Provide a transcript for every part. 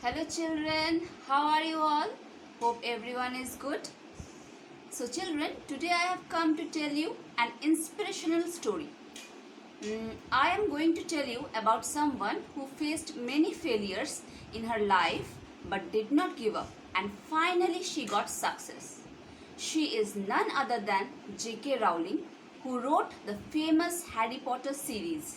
Hello children, how are you all? Hope everyone is good. So children, today I have come to tell you an inspirational story. I am going to tell you about someone who faced many failures in her life but did not give up, and finally she got success. She is none other than J.K. Rowling, who wrote the famous Harry Potter series.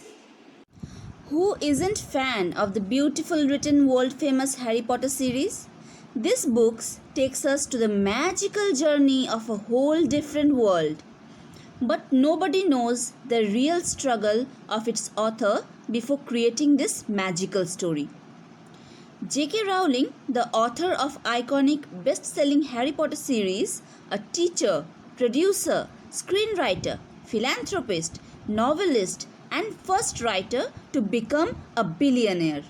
Who isn't fan of the beautiful written world famous Harry Potter series? This book takes us to the magical journey of a whole different world. But nobody knows the real struggle of its author before creating this magical story. J.K. Rowling, the author of iconic best-selling Harry Potter series, a teacher, producer, screenwriter, philanthropist, novelist, and first writer to become a billionaire.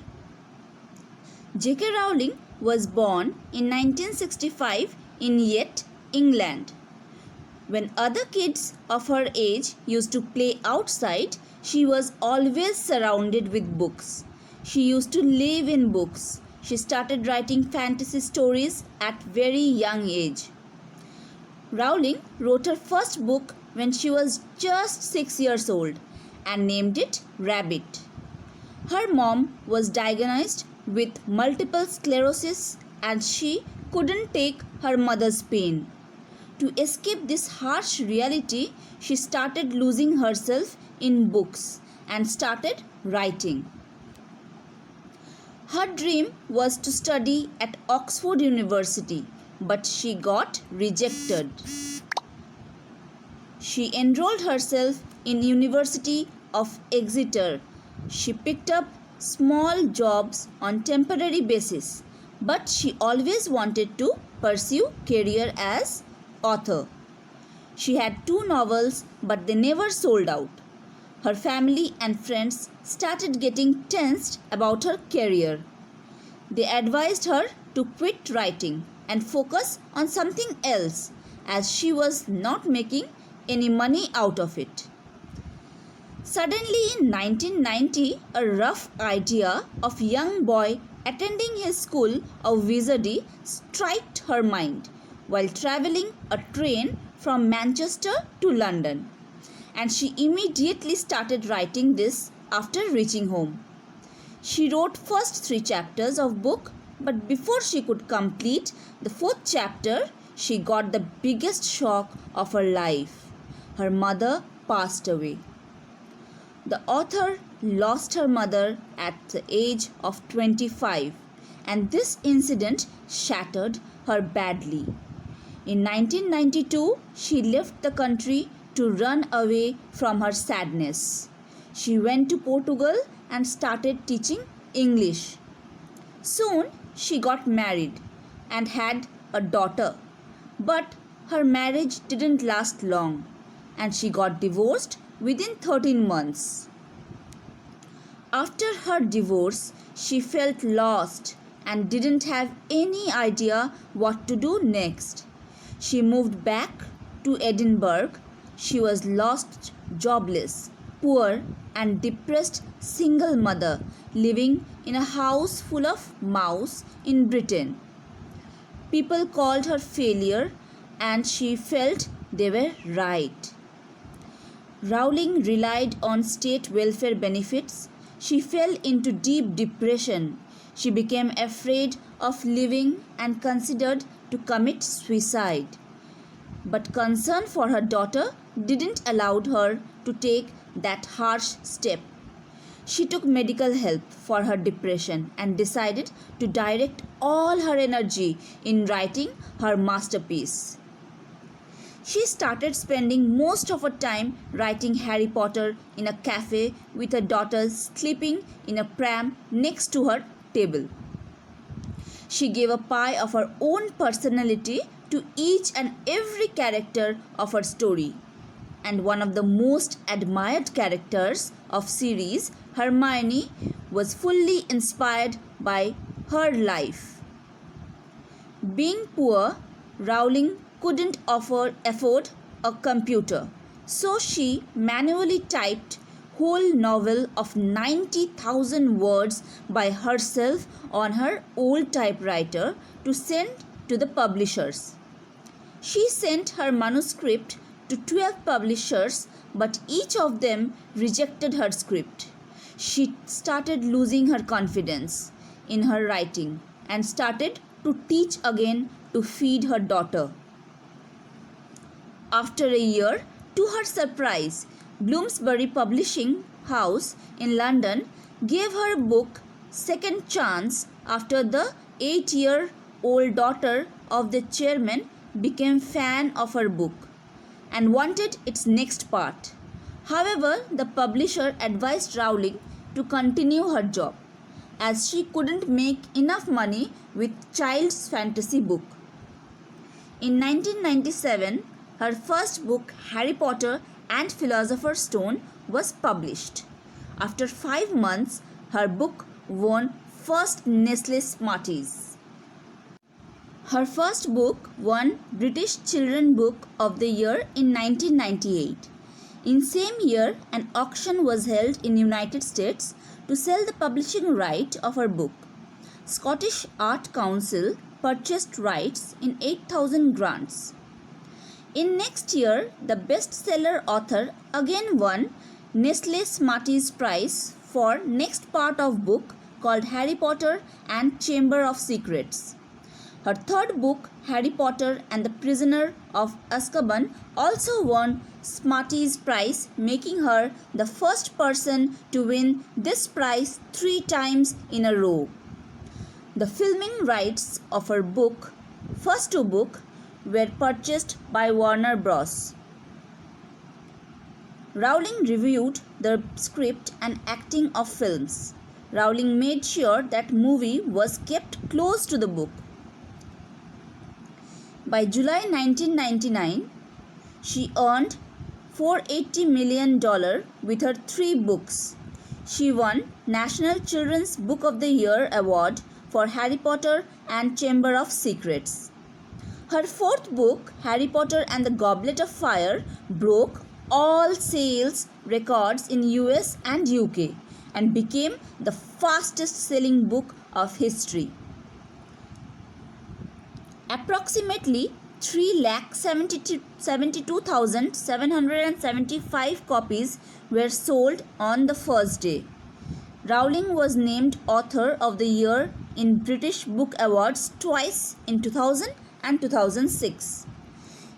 J.K. Rowling was born in 1965 in Yate, England. When other kids of her age used to play outside, she was always surrounded with books. She used to live in books. She started writing fantasy stories at very young age. Rowling wrote her first book when she was just 6 years old and named it Rabbit. Her mom was diagnosed with multiple sclerosis and she couldn't take her mother's pain. To escape this harsh reality, she started losing herself in books and started writing. Her dream was to study at Oxford University, but she got rejected. She enrolled herself in University of Exeter. She picked up small jobs on temporary basis, but she always wanted to pursue career as author. She had 2 novels, but they never sold out. Her family and friends started getting tensed about her career. They advised her to quit writing and focus on something else, as she was not making any money out of it. Suddenly in 1990, a rough idea of young boy attending his school of wizardry struck her mind while travelling a train from Manchester to London, and she immediately started writing this after reaching home. She wrote first 3 chapters of book, but before she could complete the 4th chapter, she got the biggest shock of her life. Her mother passed away. The author lost her mother at the age of 25, and this incident shattered her badly. In 1992, she left the country to run away from her sadness. She went to Portugal and started teaching English. Soon, she got married and had a daughter. But her marriage didn't last long, and she got divorced within 13 months. After her divorce, she felt lost and didn't have any idea what to do next. She moved back to Edinburgh. She was lost, jobless, poor and depressed single mother living in a house full of mouse in Britain. People called her failure and she felt they were right. Rowling relied on state welfare benefits. She fell into deep depression. She became afraid of living and considered to commit suicide. But concern for her daughter didn't allow her to take that harsh step. She took medical help for her depression and decided to direct all her energy in writing her masterpiece. She started spending most of her time writing Harry Potter in a cafe with her daughter sleeping in a pram next to her table. She gave a pie of her own personality to each and every character of her story. And one of the most admired characters of series, Hermione, was fully inspired by her life. Being poor, Rowling couldn't afford a computer, so she manually typed whole novel of 90,000 words by herself on her old typewriter to send to the publishers. She sent her manuscript to 12 publishers, but each of them rejected her script. She started losing her confidence in her writing and started to teach again to feed her daughter. After a year, to her surprise, Bloomsbury Publishing House in London gave her book second chance after the 8-year-old daughter of the chairman became fan of her book and wanted its next part. However, the publisher advised Rowling to continue her job as she couldn't make enough money with child's fantasy book. In 1997, her first book, Harry Potter and Philosopher's Stone, was published. After 5 months, her book won first Nestle Smarties. Her first book won British Children's Book of the Year in 1998. In same year, an auction was held in United States to sell the publishing right of her book. Scottish Art Council purchased rights in 8,000 grants. In next year, the bestseller author again won Nestle Smarties Prize for next part of book called Harry Potter and Chamber of Secrets. Her third book, Harry Potter and the Prisoner of Azkaban, also won Smarties Prize, making her the first person to win this prize 3 times in a row. The filming rights of her first 2 books, were purchased by Warner Bros. Rowling reviewed the script and acting of films. Rowling made sure that movie was kept close to the book. By July 1999, she earned $480 million with her 3 books. She won National Children's Book of the Year award for Harry Potter and Chamber of Secrets. Her fourth book, Harry Potter and the Goblet of Fire, broke all sales records in US and UK and became the fastest selling book of history. Approximately 3,72,775 copies were sold on the first day. Rowling was named Author of the Year in British Book Awards twice in 2000 and 2006.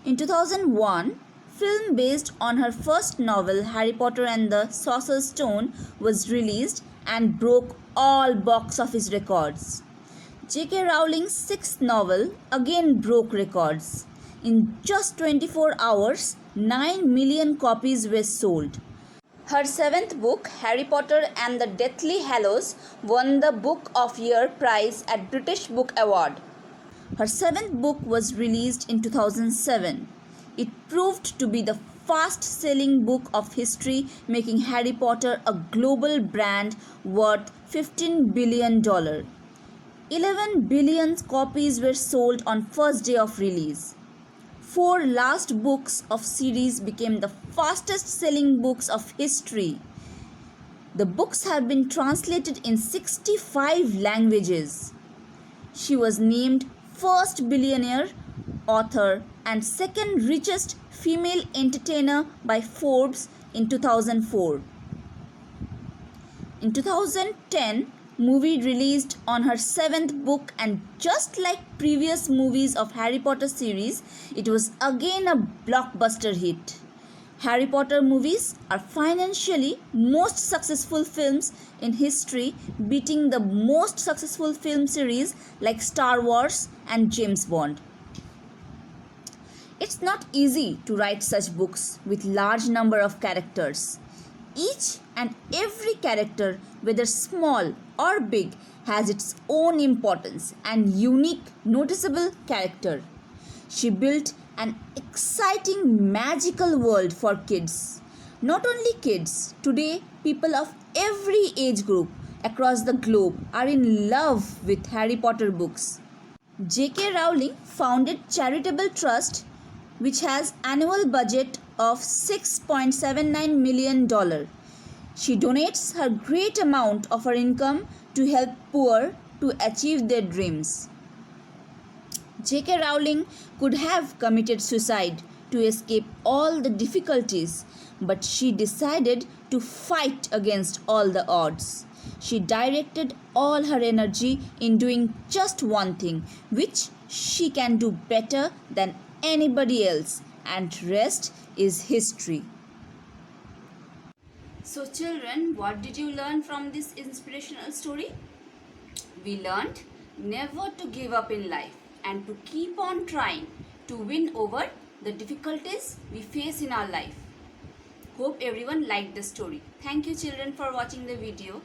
In 2001, film based on her first novel Harry Potter and the Sorcerer's Stone was released and broke all box office records. J.K. Rowling's 6th novel again broke records. In just 24 hours, 9 million copies were sold. Her 7th book, Harry Potter and the Deathly Hallows, won the Book of Year prize at British Book Award. Her 7th book was released in 2007. It proved to be the fast-selling book of history, making Harry Potter a global brand worth $15 billion. 11 billion copies were sold on first day of release. 4 last books of series became the fastest-selling books of history. The books have been translated in 65 languages. She was named first billionaire author and second richest female entertainer by Forbes in 2004. In 2010, movie released on her 7th book, and just like previous movies of Harry Potter series, it was again a blockbuster hit. Harry Potter movies are financially most successful films in history, beating the most successful film series like Star Wars and James Bond. It's not easy to write such books with large number of characters. Each and every character, whether small or big, has its own importance and unique, noticeable character. She built an exciting, magical world for kids. Not only kids, today people of every age group across the globe are in love with Harry Potter books. J.K. Rowling founded charitable trust which has annual budget of $6.79 million. She donates her great amount of her income to help poor to achieve their dreams. J.K. Rowling could have committed suicide to escape all the difficulties, but she decided to fight against all the odds. She directed all her energy in doing just one thing, which she can do better than anybody else, and rest is history. So, children, what did you learn from this inspirational story? We learned never to give up in life and to keep on trying to win over the difficulties we face in our life. Hope everyone liked the story. Thank you children for watching the video.